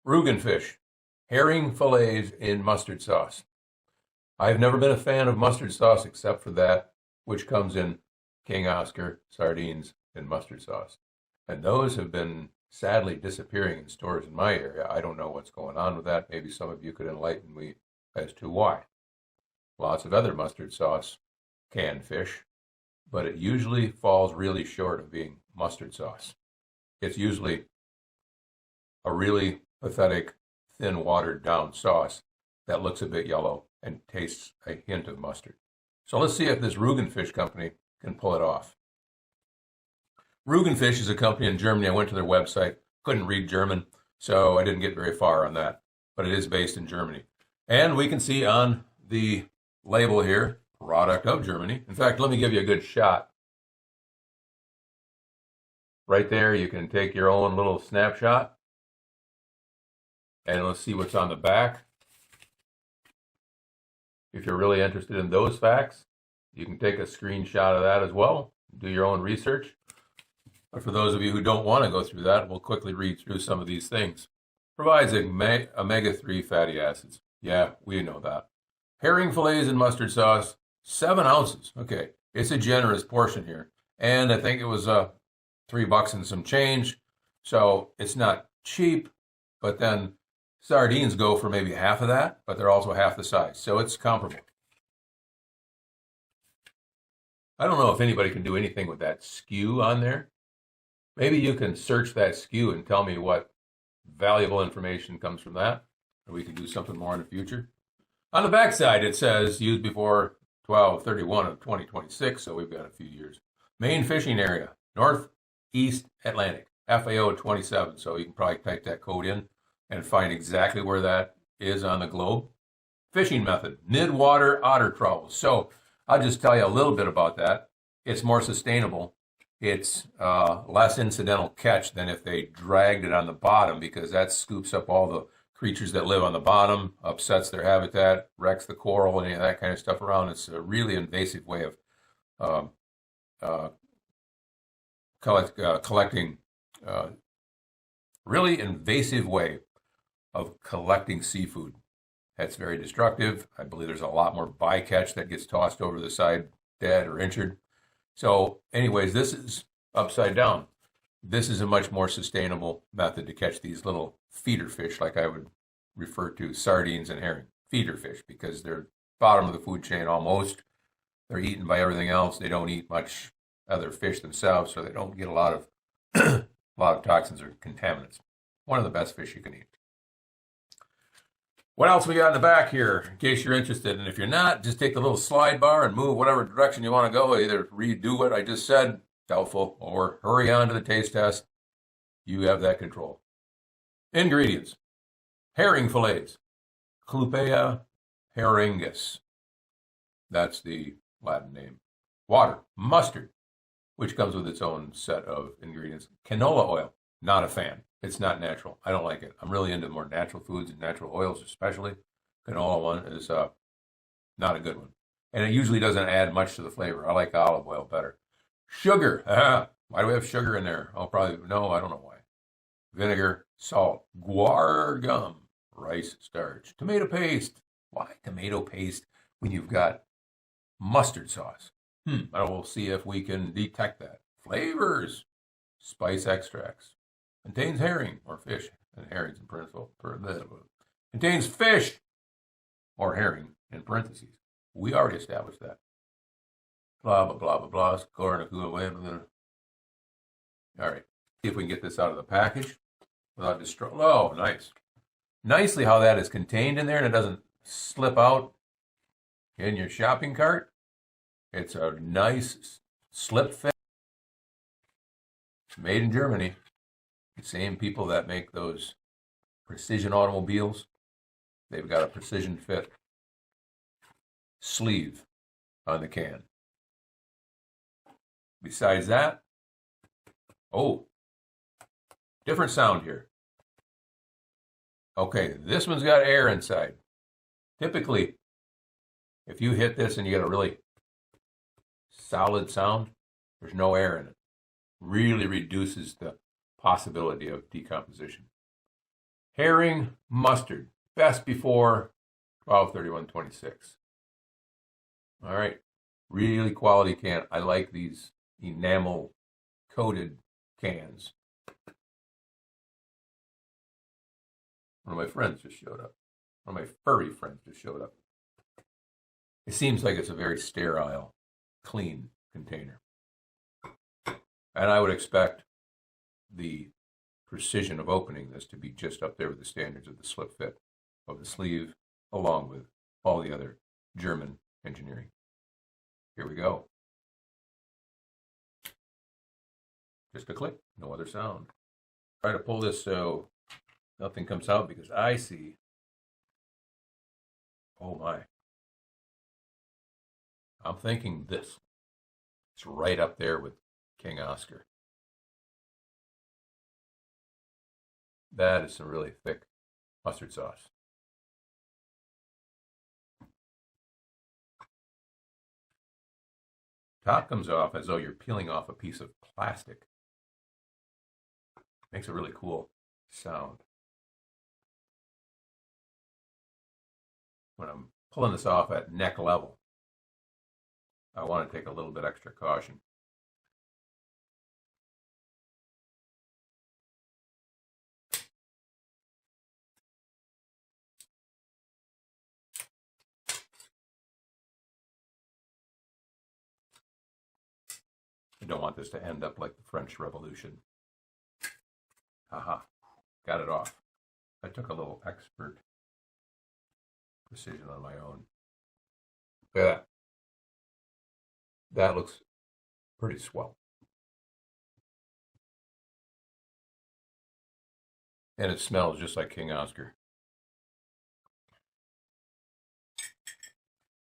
Rugen fish, herring fillets in mustard sauce. I've never been a fan of mustard sauce except for that which comes in King Oscar sardines and mustard sauce. And those have been sadly disappearing in stores in my area. I don't know what's going on with that. Maybe some of you could enlighten me as to why. Lots of other mustard sauce canned fish, but it usually falls really short of being mustard sauce. It's usually a really pathetic, thin, watered down sauce that looks a bit yellow and tastes a hint of mustard. So let's see if this Rugen Fish Company can pull it off. Rugen Fish is a company in Germany. I went to their website, couldn't read German, so I didn't get very far on that, but it is based in Germany. And we can see on the label here, product of Germany. In fact, let me give you a good shot. Right there, you can take your own little snapshot. And let's see what's on the back. If you're really interested in those facts, you can take a screenshot of that as well. Do your own research. But for those of you who don't want to go through that, we'll quickly read through some of these things. Provides omega-3 fatty acids. Yeah, we know that. Herring fillets in mustard sauce, 7 ounces. Okay, it's a generous portion here. And I think it was $3 and some change. So it's not cheap, but then sardines go for maybe half of that, but they're also half the size. So it's comparable. I don't know if anybody can do anything with that SKU on there. Maybe you can search that SKU and tell me what valuable information comes from that. Or we can do something more in the future. On the back side, it says used before 12/31 of 2026, so we've got a few years. Main fishing area, Northeast Atlantic, FAO 27. So you can probably type that code in and find exactly where that is on the globe. Fishing method, midwater otter trawls. So I'll just tell you a little bit about that. It's more sustainable. It's less incidental catch than if they dragged it on the bottom, because that scoops up all the creatures that live on the bottom, upsets their habitat, wrecks the coral, and any of that kind of stuff around. It's a really invasive way of collecting, really invasive way of collecting seafood. That's very destructive. I believe there's a lot more bycatch that gets tossed over the side dead or injured. So anyways, this is upside down. This is a much more sustainable method to catch these little feeder fish, like I would refer to sardines and herring. Feeder fish, because they're bottom of the food chain almost. They're eaten by everything else. They don't eat much other fish themselves, so they don't get a lot of a lot of toxins or contaminants. One of the best fish you can eat. What else we got in the back here, in case you're interested? And if you're not, just take the little slide bar and move whatever direction you want to go. Either redo what I just said, doubtful, or hurry on to the taste test. You have that control. Ingredients. Herring fillets. Clupea herringus. That's the Latin name. Water. Mustard, which comes with its own set of ingredients. Canola oil. Not a fan. It's not natural. I don't like it. I'm really into more natural foods and natural oils, especially. Canola one is not a good one. And it usually doesn't add much to the flavor. I like olive oil better. Sugar. Why do we have sugar in there? I don't know why. Vinegar, salt, guar gum, rice starch, tomato paste. Why tomato paste when you've got mustard sauce? We'll see if we can detect that. Flavors. Spice extracts. Contains herring or fish, and herrings in principle. Contains fish or herring in parentheses. We already established that. Blah, blah, blah, blah, blah. All right. See if we can get this out of the package without destroying. Oh, nice. Nicely how that is contained in there and it doesn't slip out in your shopping cart. It's a nice slip fit. Made in Germany. The same people that make those precision automobiles, they've got a precision fit sleeve on the can. Besides that, different sound here. Okay, this one's got air inside. Typically, if you hit this and you get a really solid sound, there's no air in it. Really reduces the possibility of decomposition. Herring mustard, best before 12/31/26. All right, really quality can. I like these enamel coated cans. One of my friends just showed up. One of my furry friends just showed up. It seems like it's a very sterile, clean container. And I would expect the precision of opening this to be just up there with the standards of the slip fit of the sleeve, along with all the other German engineering. Here we go. Just a click, no other sound. Try to pull this so nothing comes out because I see, oh my. I'm thinking this. It's right up there with King Oscar. That is some really thick mustard sauce. Top comes off as though you're peeling off a piece of plastic. Makes a really cool sound. When I'm pulling this off at neck level, I want to take a little bit extra caution. I don't want this to end up like the French Revolution. Haha, got it off. I took a little expert precision on my own. Look at that. That looks pretty swell. And it smells just like King Oscar.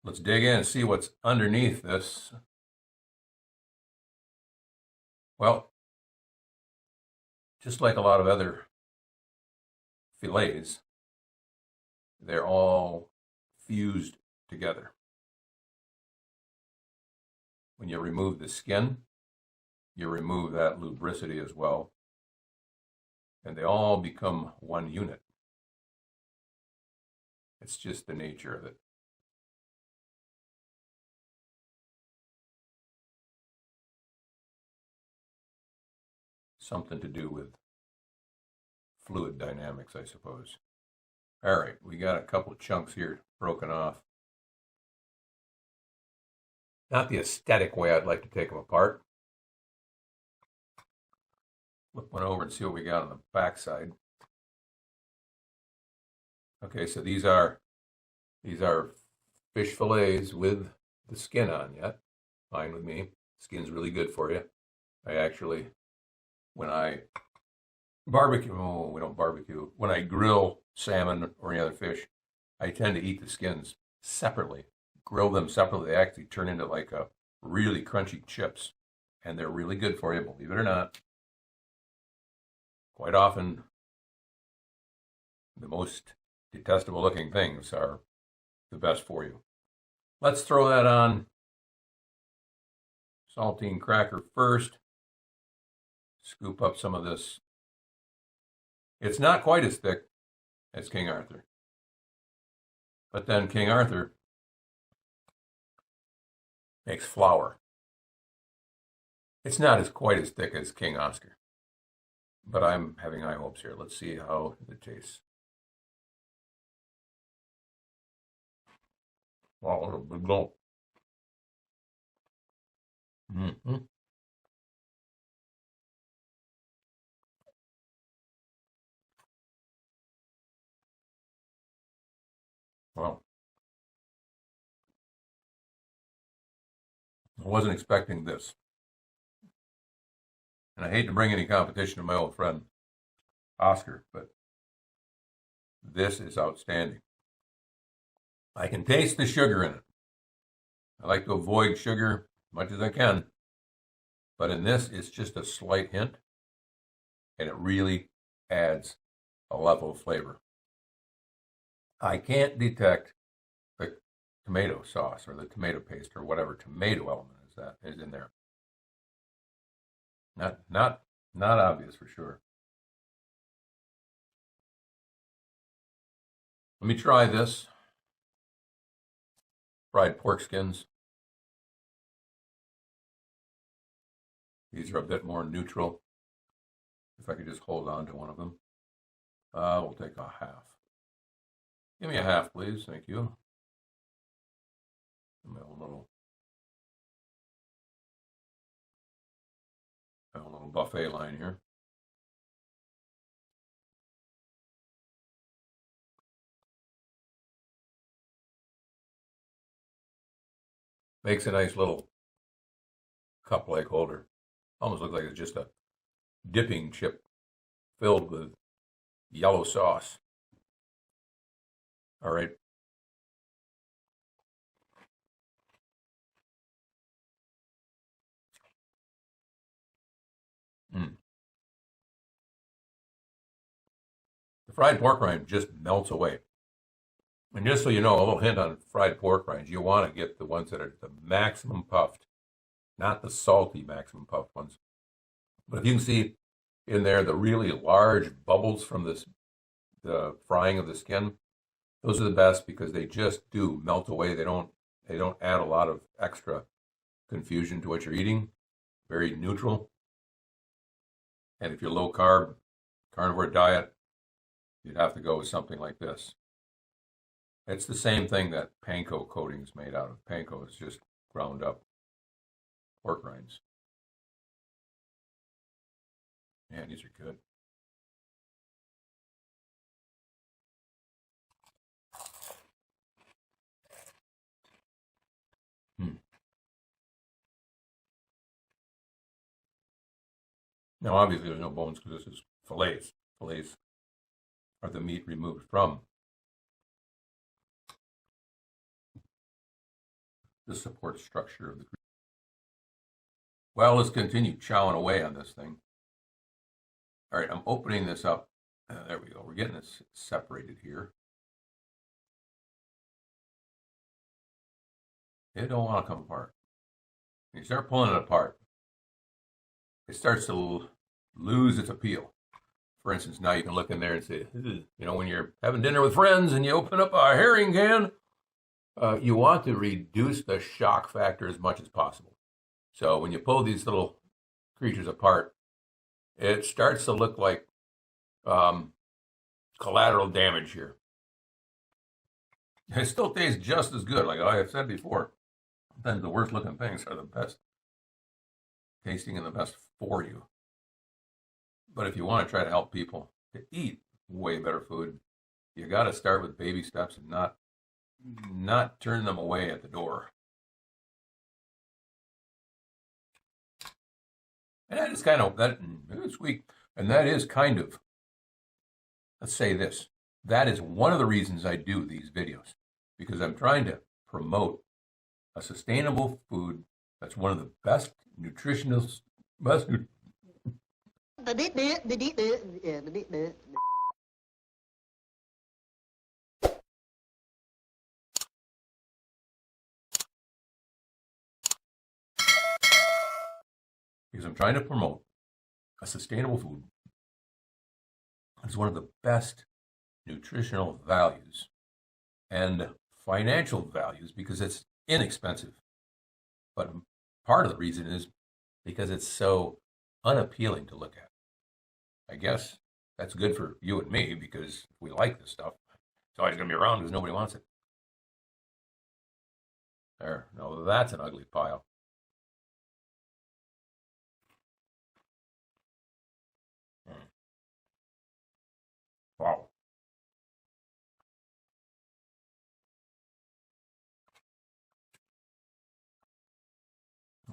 Let's dig in and see what's underneath this. Well, just like a lot of other fillets, they're all fused together. When you remove the skin, you remove that lubricity as well, and they all become one unit. It's just the nature of it. Something to do with fluid dynamics, I suppose. All right, we got a couple of chunks here broken off. Not the aesthetic way I'd like to take them apart. Flip one over and see what we got on the back side. Okay, so these are fish fillets with the skin on yet. Fine with me. Skin's really good for you. I actually, when I barbecue, we don't barbecue. When I grill salmon or any other fish, I tend to eat the skins separately. Grill them separately. They actually turn into like a really crunchy chips. And they're really good for you, believe it or not. Quite often, the most detestable looking things are the best for you. Let's throw that on saltine cracker first. Scoop up some of this. It's not quite as thick as King Arthur. But then King Arthur makes flour. It's not as quite as thick as King Oscar. But I'm having high hopes here. Let's see how it tastes. Wow, what a big gulp. Mm-hmm. Well, I wasn't expecting this. And I hate to bring any competition to my old friend Oscar, but this is outstanding. I can taste the sugar in it. I like to avoid sugar as much as I can, but in this, it's just a slight hint, and it really adds a level of flavor. I can't detect the tomato sauce or the tomato paste or whatever tomato element is in there. Not obvious for sure. Let me try this. Fried pork skins. These are a bit more neutral. If I could just hold on to one of them. We'll take a half. Give me a half, please. Thank you. My own little buffet line here. Makes a nice little cup-like holder. Almost looks like it's just a dipping chip filled with yellow sauce. All right. The fried pork rind just melts away. And just so you know, a little hint on fried pork rinds, you want to get the ones that are the maximum puffed, not the salty maximum puffed ones. But if you can see in there the really large bubbles from the frying of the skin, those are the best because they just do melt away. They don't add a lot of extra confusion to what you're eating. Very neutral. And if you're low carb, carnivore diet, you'd have to go with something like this. It's the same thing that panko coating is made out of. Panko is just ground up pork rinds. Man, these are good. Now, obviously, there's no bones because this is fillets. Fillets are the meat removed from the support structure of the creature. Well, let's continue chowing away on this thing. All right, I'm opening this up. There we go. We're getting this separated here. It don't want to come apart. When you start pulling it apart, it starts to lose its appeal. For instance, now you can look in there and say, when you're having dinner with friends and you open up a herring can, you want to reduce the shock factor as much as possible. So when you pull these little creatures apart, it starts to look like collateral damage here. It still tastes just as good, like I have said before. Sometimes the worst looking things are the best tasting and the best for you. But if you want to try to help people to eat way better food, you got to start with baby steps and not turn them away at the door. And that is kind of, it's weak. And that is kind of, let's say this, that is one of the reasons I do these videos, because I'm trying to promote a sustainable food that's one of the best nutritional, because I'm trying to promote a sustainable food. It's one of the best nutritional values and financial values because it's inexpensive. But part of the reason is because it's so unappealing to look at. I guess that's good for you and me because if we like this stuff, it's always going to be around because nobody wants it. There, no, that's an ugly pile. Wow.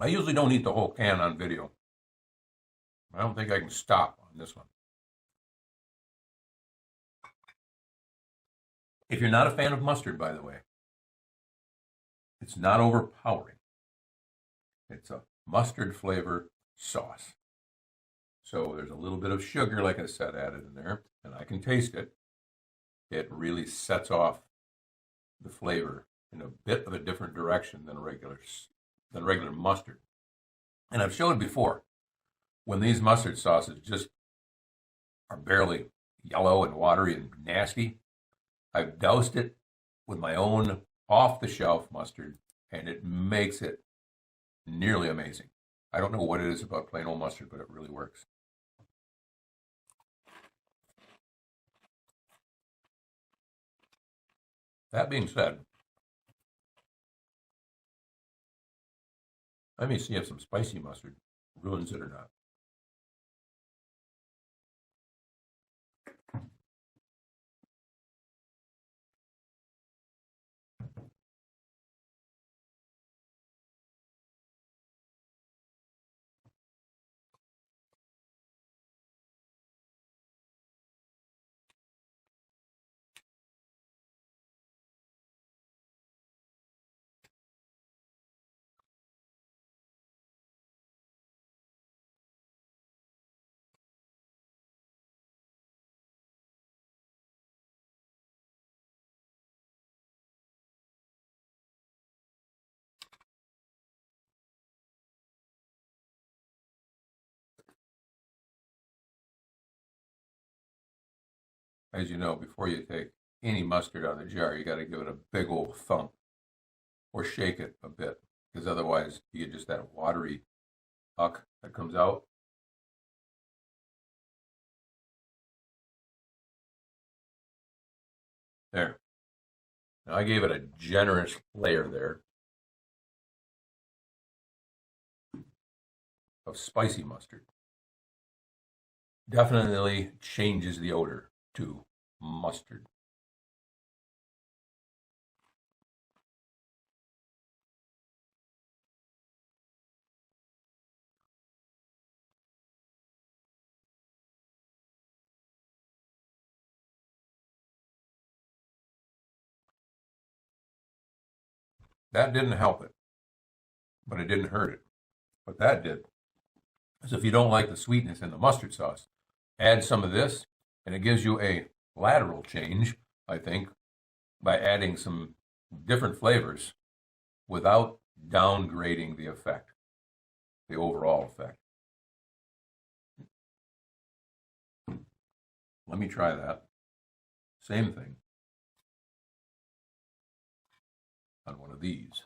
I usually don't eat the whole can on video. I don't think I can stop on this one. If you're not a fan of mustard, by the way, it's not overpowering. It's a mustard flavor sauce. So there's a little bit of sugar, like I said, added in there, and I can taste it. It really sets off the flavor in a bit of a different direction than regular mustard. And I've showed before, when these mustard sauces just are barely yellow and watery and nasty, I've doused it with my own off-the-shelf mustard, and it makes it nearly amazing. I don't know what it is about plain old mustard, but it really works. That being said, let me see if some spicy mustard ruins it or not. As you know, before you take any mustard out of the jar, you got to give it a big old thump or shake it a bit, because otherwise you get just that watery huck that comes out. There. Now I gave it a generous layer there of spicy mustard. Definitely changes the odor to mustard. That didn't help it, but it didn't hurt it. What that did is, if you don't like the sweetness in the mustard sauce, add some of this, and it gives you a lateral change, I think, by adding some different flavors without downgrading the effect, the overall effect. Let me try that. Same thing on one of these.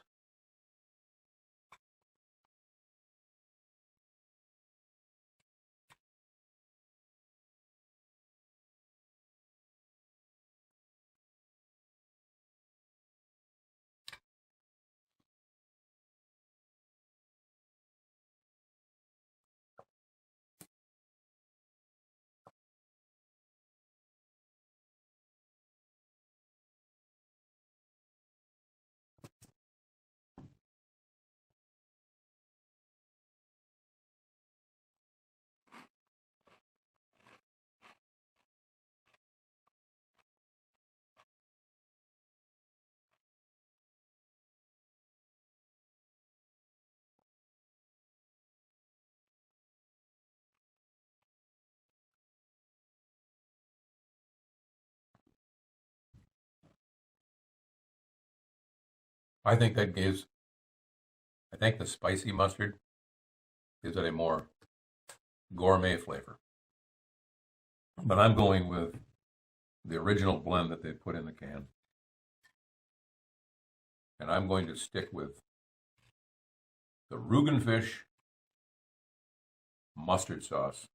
I think the spicy mustard gives it a more gourmet flavor. But I'm going with the original blend that they put in the can. And I'm going to stick with the Rugen fish mustard sauce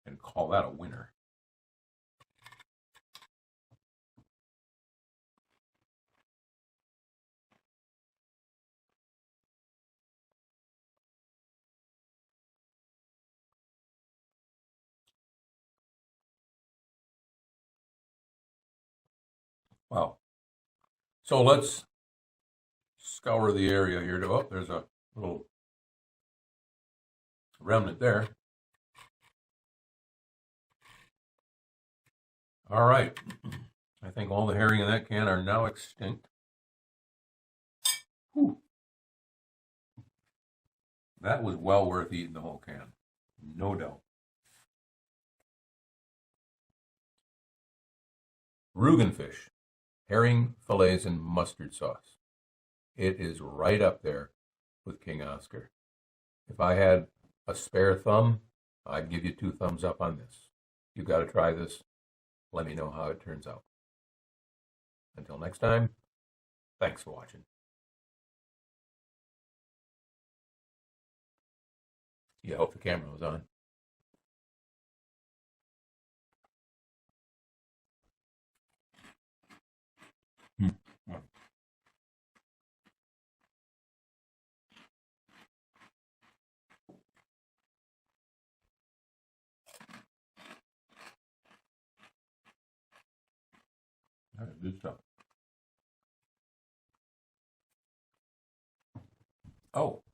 and call that a winner. Wow. So let's scour the area here. Oh, there's a little remnant there. All right. I think all the herring in that can are now extinct. Whew. That was well worth eating the whole can. No doubt. Rugen fish, herring fillets and mustard sauce. It is right up there with King Oscar. If I had a spare thumb, I'd give you 2 thumbs up on this. You got to try this. Let me know how it turns out. Until next time, thanks for watching. Yeah, I hope the camera was on. All right, good stuff. Oh.